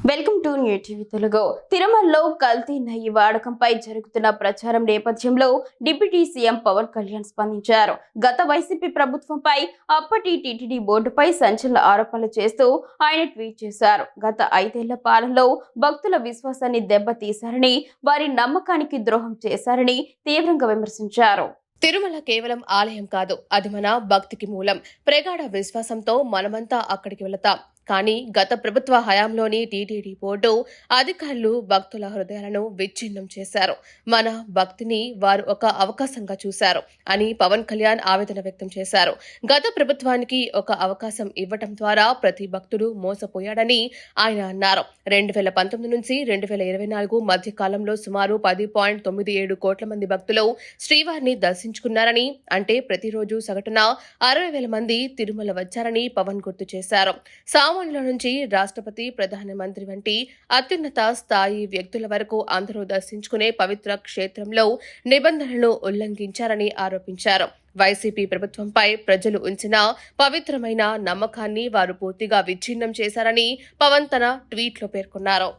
Welcome to new TV Telugu. తిరుమలలో కల్తీ నెయ్యి వాడకంపై జరుగుతున్న ప్రచారం నేపథ్యంలో డిప్యూటీ సీఎం పవన్ కళ్యాణ్ స్పందించారు. గత వైసీపీ ప్రభుత్వంపై అప్పటి టీటీడీ బోర్డుపై సంచలన ఆరోపణలు చేస్తూ ఆయన ట్వీట్ చేశారు. గత 5 ఏళ్ల పాలనలో భక్తుల విశ్వాసాన్ని దెబ్బతీశారని, వారి నమ్మకానికి ద్రోహం చేశారని తీవ్రంగా విమర్శించారు. తిరుమల కేవలం ఆలయం కాదు, అది మన భక్తికి మూలం. ప్రగాఢ విశ్వాసంతో మనమంతా అక్కడికి వెళతాం. కానీ గత ప్రభుత్వ హయాంలోని టీటీడీ బోర్డు అధికారులు భక్తుల హృదయాలను విచ్ఛిన్నం చేశారు. మన భక్తిని వారు ఒక అవకాశంగా చూశారు అని పవన్ కళ్యాణ్ ఆవేదన వ్యక్తం చేశారు. గత ప్రభుత్వానికి ఒక అవకాశం ఇవ్వటం ద్వారా ప్రతి భక్తుడు మోసపోయాడని ఆయన అన్నారు. 2019 నుంచి 2024 మధ్య కాలంలో సుమారు 10.97 కోట్ల మంది భక్తులు శ్రీవారిని దర్శించుకున్నారని, అంటే ప్రతిరోజు సగటున 60,000 మంది తిరుమల వచ్చారని పవన్ గుర్తు చేశారు. సామాన్యుల నుంచి రాష్ట్రపతి, ప్రధానమంత్రి వంటి అత్యున్నత స్థాయి వ్యక్తుల వరకు అందరూ దర్శించుకునే పవిత్ర క్షేత్రంలో నిబంధనలను ఉల్లంఘించారని ఆరోపించారు. వైసీపీ ప్రభుత్వంపై ప్రజలు ఉంచిన పవిత్రమైన నమ్మకాన్ని వారు పూర్తిగా విచ్ఛిన్నం చేశారని పవన్ తన ట్వీట్లో పేర్కొన్నారు.